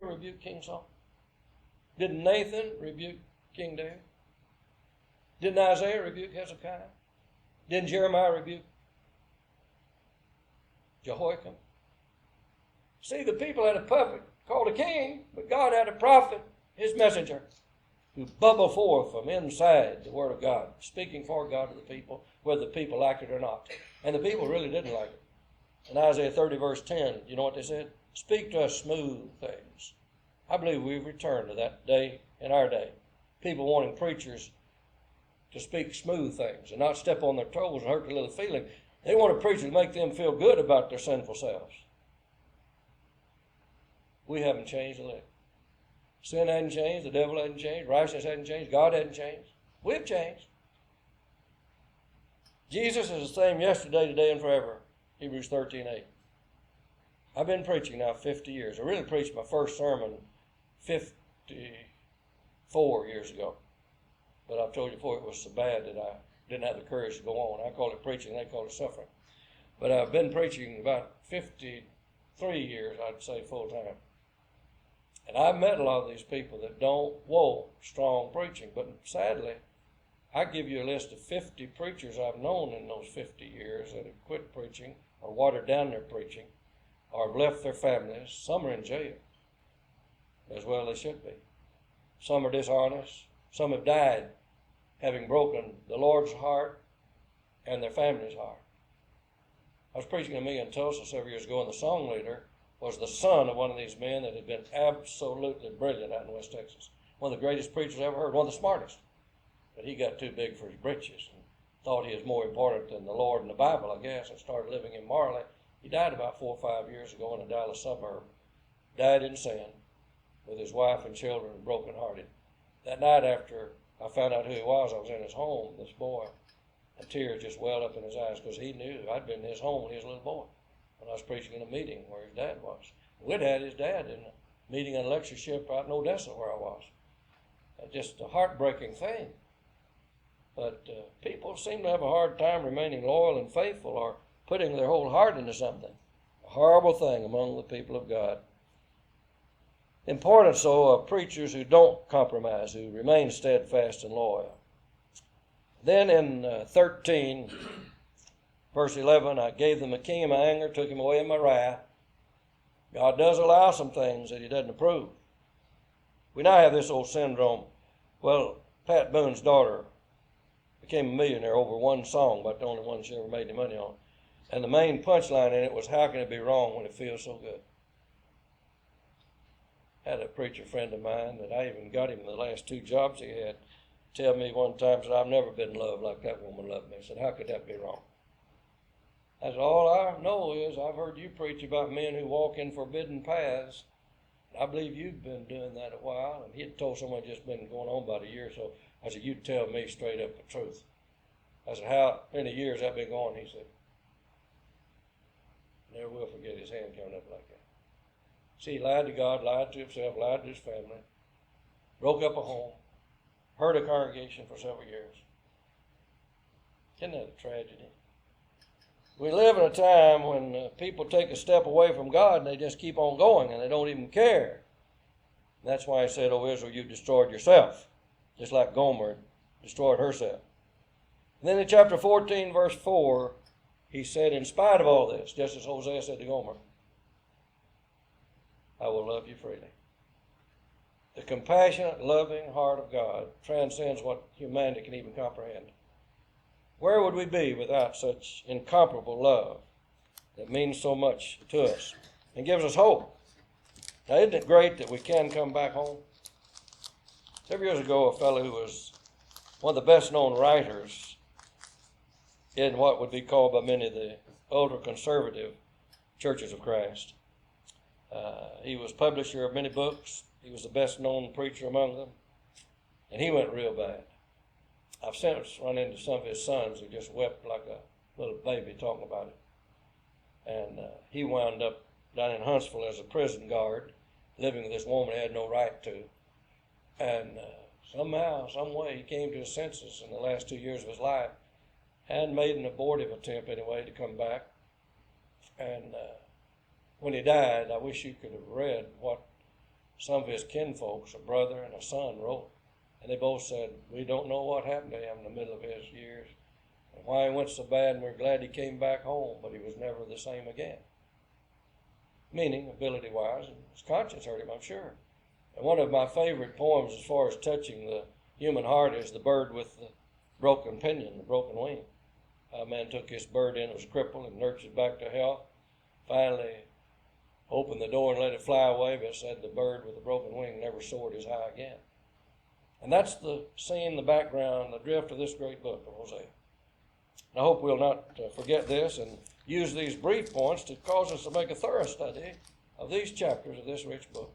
rebuke King Saul? Didn't Nathan rebuke King David? Didn't Isaiah rebuke Hezekiah? Didn't Jeremiah rebuke Jehoiakim? See, the people had a prophet called a king, but God had a prophet, his messenger, who bubbled forth from inside the Word of God, speaking for God to the people, whether the people liked it or not. And the people really didn't like it. In Isaiah 30, verse 10, you know what they said? Speak to us smooth things. I believe we've returned to that day in our day. People wanting preachers to speak smooth things and not step on their toes and hurt their little feeling. They want a preacher to make them feel good about their sinful selves. We haven't changed a lick. Sin hadn't changed, the devil hadn't changed, righteousness hadn't changed, God hadn't changed. We've changed. Jesus is the same yesterday, today, and forever. Hebrews 13:8. I've been preaching now 50 years. I really preached my first sermon 54 years ago. But I've told you before, it was so bad that I didn't have the courage to go on. I call it preaching, they call it suffering. But I've been preaching about 53 years, I'd say, full time. And I've met a lot of these people that don't want strong preaching. But sadly, I give you a list of 50 preachers I've known in those 50 years that have quit preaching or watered down their preaching or have left their families. Some are in jail, as well they should be. Some are dishonest. Some have died having broken the Lord's heart and their family's heart. I was preaching to me in Tulsa several years ago, and the song leader was the son of one of these men that had been absolutely brilliant out in West Texas. One of the greatest preachers I ever heard, one of the smartest. But he got too big for his britches and thought he was more important than the Lord and the Bible, I guess, and started living immorally. He died about 4 or 5 years ago in a Dallas suburb. Died in sin with his wife and children, brokenhearted. That night after I found out who he was, I was in his home, this boy, and tears just welled up in his eyes because he knew I'd been in his home when he was a little boy, when I was preaching in a meeting where his dad was. We'd had his dad in a meeting and a lectureship out in Odessa where I was. Just a heartbreaking thing. But people seem to have a hard time remaining loyal and faithful or putting their whole heart into something. A horrible thing among the people of God. Importance, though, of preachers who don't compromise, who remain steadfast and loyal. Then in 13, verse 11, I gave them a king in my anger, took him away in my wrath. God does allow some things that he doesn't approve. We now have this old syndrome. Well, Pat Boone's daughter became a millionaire over one song, about the only one she ever made any money on. And the main punchline in it was, how can it be wrong when it feels so good? I had a preacher friend of mine that I even got him the last 2 jobs he had tell me one time, said, I've never been loved like that woman loved me. I said, how could that be wrong? I said, all I know is I've heard you preach about men who walk in forbidden paths. I believe you've been doing that a while. And he had told someone just been going on about a year or so. I said, you tell me straight up the truth. I said, how many years have that been going? He said, never will forget his hand coming up like that. See, he lied to God, lied to himself, lied to his family, broke up a home, hurt a congregation for several years. Isn't that a tragedy? We live in a time when people take a step away from God and they just keep on going and they don't even care. And that's why he said, O Israel, you destroyed yourself, just like Gomer destroyed herself. And then in chapter 14, verse 4, he said, in spite of all this, just as Hosea said to Gomer, I will love you freely. The compassionate, loving heart of God transcends what humanity can even comprehend. Where would we be without such incomparable love that means so much to us and gives us hope? Now, isn't it great that we can come back home? Several years ago, a fellow who was one of the best-known writers in what would be called by many the ultra-conservative Churches of Christ. He was publisher of many books. He was the best-known preacher among them. And he went real bad. I've since run into some of his sons who just wept like a little baby talking about it. And he wound up down in Huntsville as a prison guard, living with this woman he had no right to. And somehow, some way, he came to his senses in the last 2 years of his life and made an abortive attempt anyway to come back. And when he died, I wish you could have read what some of his kinfolks, a brother and a son, wrote. And they both said, we don't know what happened to him in the middle of his years and why he went so bad, and we're glad he came back home, but he was never the same again. Meaning, ability-wise, and his conscience hurt him, I'm sure. And one of my favorite poems as far as touching the human heart is The Bird with the Broken Pinion, the Broken Wing. A man took this bird in, it was crippled, and nurtured it back to health. Finally opened the door and let it fly away, but said the bird with the broken wing never soared as high again. And that's the scene, the background, the drift of this great book of Hosea. And I hope we'll not forget this and use these brief points to cause us to make a thorough study of these chapters of this rich book.